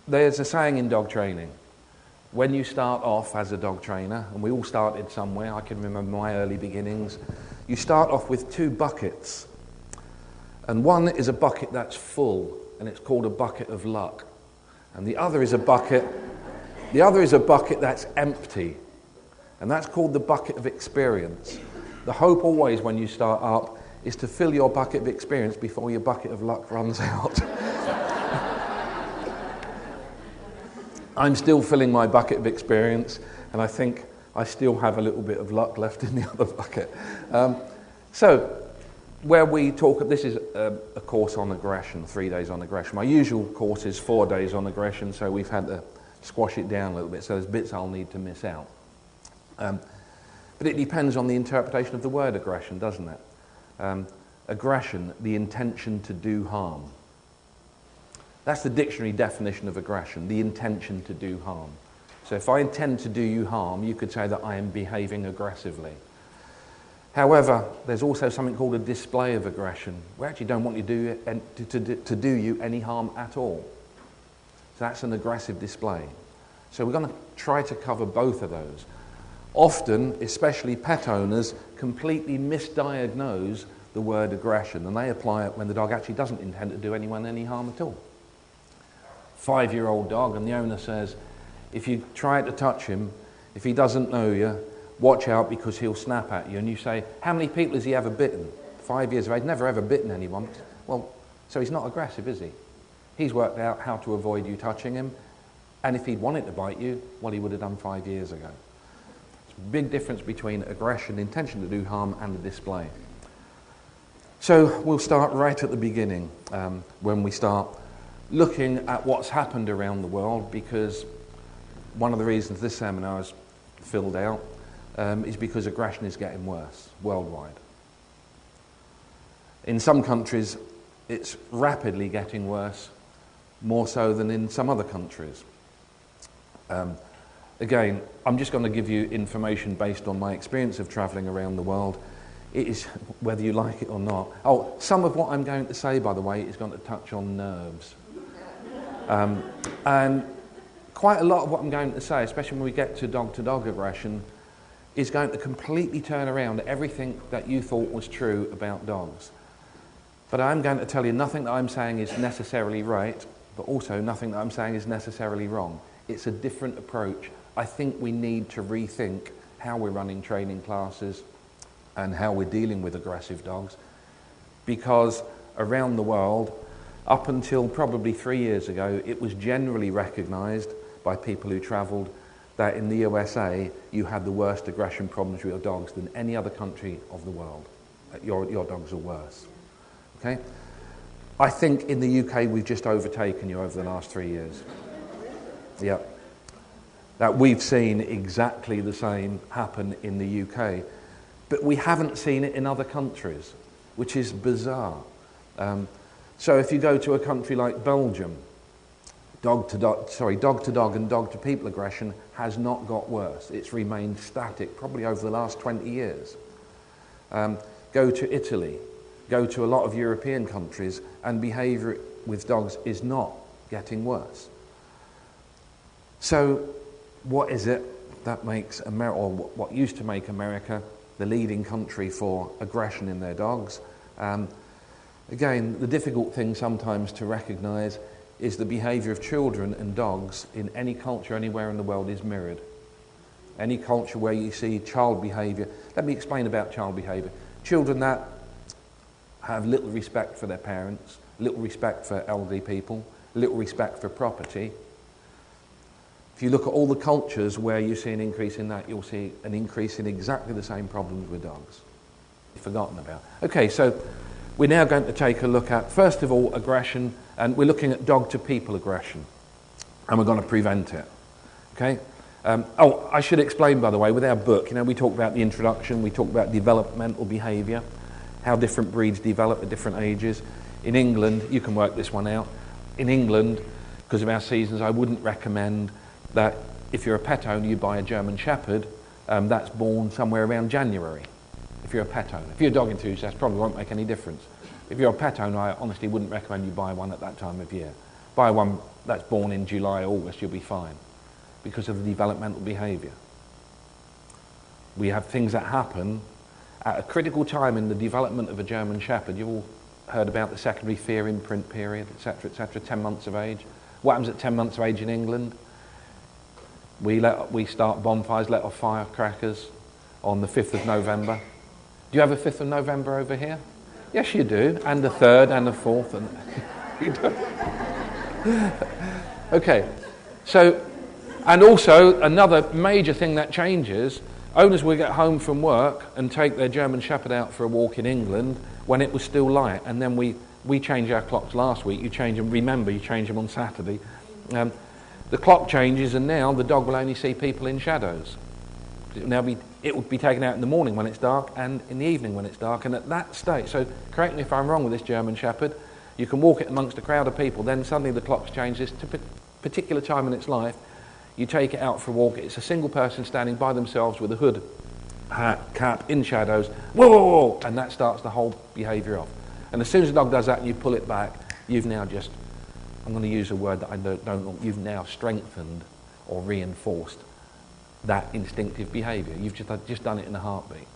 There's a saying in dog training. When you start off as a dog trainer, and we all started somewhere, I can remember my early beginnings, you start off with 2 buckets. And one is a bucket that's full, and it's called a bucket of luck. And the other is a bucket that's empty, and that's called the bucket of experience. The hope always when you start up is to fill your bucket of experience before your bucket of luck runs out. I'm still filling my bucket of experience, and I think I still have a little bit of luck left in the other bucket. So, where we talk, this is a course on aggression, 3 days on aggression. My usual course is 4 days on aggression, so we've had to squash it down a little bit, so there's bits I'll need to miss out. But it depends on the interpretation of the word aggression, doesn't it? Aggression, the intention to do harm. That's the dictionary definition of aggression, the intention to do harm. So if I intend to do you harm, you could say that I am behaving aggressively. However, there's also something called a display of aggression. We actually don't want you to do you any harm at all. So that's an aggressive display. So we're going to try to cover both of those. Often, especially pet owners, completely misdiagnose the word aggression, and they apply it when the dog actually doesn't intend to do anyone any harm at all. 5-year-old dog, and the owner says, if you try to touch him, if he doesn't know you, watch out because he'll snap at you. And you say, how many people has he ever bitten? 5 years of age, never ever bitten anyone. Well, so he's not aggressive, is he? He's worked out how to avoid you touching him, and if he'd wanted to bite you, well, he would have done 5 years ago. It's a big difference between aggression, intention to do harm, and a display. So we'll start right at the beginning when we start looking at what's happened around the world, because one of the reasons this seminar is filled out is because aggression is getting worse worldwide. In some countries, it's rapidly getting worse, more so than in some other countries. Again, I'm just going to give you information based on my experience of travelling around the world. It is whether you like it or not. Oh, some of what I'm going to say, by the way, is going to touch on nerves. And quite a lot of what I'm going to say, especially when we get to dog-to-dog aggression, is going to completely turn around everything that you thought was true about dogs. But I'm going to tell you nothing that I'm saying is necessarily right, but also nothing that I'm saying is necessarily wrong. It's a different approach. I think we need to rethink how we're running training classes and how we're dealing with aggressive dogs, because around the world, up until probably 3 years ago, it was generally recognised by people who travelled that in the USA you had the worst aggression problems with your dogs than any other country of the world. Your dogs are worse. Okay? I think in the UK we've just overtaken you over the last 3 years. Yeah. That we've seen exactly the same happen in the UK. But we haven't seen it in other countries, which is bizarre. So if you go to a country like Belgium, dog-to-dog and dog-to-people aggression has not got worse. It's remained static, probably over the last 20 years. Go to Italy, go to a lot of European countries, and behaviour with dogs is not getting worse. So what is it that makes America, or what used to make America, the leading country for aggression in their dogs? Again, the difficult thing sometimes to recognise is the behaviour of children and dogs in any culture anywhere in the world is mirrored. Any culture where you see child behaviour. Let me explain about child behaviour. Children that have little respect for their parents, little respect for elderly people, little respect for property. If you look at all the cultures where you see an increase in that, you'll see an increase in exactly the same problems with dogs. Forgotten about. Okay, so we're now going to take a look at, first of all, aggression, and we're looking at dog-to-people aggression, and we're going to prevent it. Okay? I should explain, by the way, with our book, we talk about the introduction, we talk about developmental behaviour, how different breeds develop at different ages. In England, you can work this one out. In England, because of our seasons, I wouldn't recommend that if you're a pet owner, you buy a German Shepherd that's born somewhere around January. If you're a pet owner. If you're a dog enthusiast, probably won't make any difference. If you're a pet owner, I honestly wouldn't recommend you buy one at that time of year. Buy one that's born in July, August, you'll be fine because of the developmental behaviour. We have things that happen at a critical time in the development of a German Shepherd. You've all heard about the secondary fear imprint period, etc., 10 months of age. What happens at 10 months of age in England? We start bonfires, let off firecrackers on the 5th of November. Do you have a 5th of November over here? Yes, you do, and the 3rd and the 4th. And you don't. Okay, so, and also another major thing that changes, owners will get home from work and take their German Shepherd out for a walk in England when it was still light, and then we changed our clocks last week. You change them, remember, you change them on Saturday. The clock changes, and now the dog will only see people in shadows. It would be taken out in the morning when it's dark and in the evening when it's dark, and at that state, so correct me if I'm wrong with this German Shepherd, you can walk it amongst a crowd of people, then suddenly the clock's changed this to a particular time in its life, you take it out for a walk, it's a single person standing by themselves with a hood, hat, cap, in shadows, whoa, whoa, whoa, and that starts the whole behaviour off. And as soon as the dog does that and you pull it back, you've now just, I'm going to use a word that I don't you've now strengthened or reinforced that instinctive behaviour. You've just done it in a heartbeat.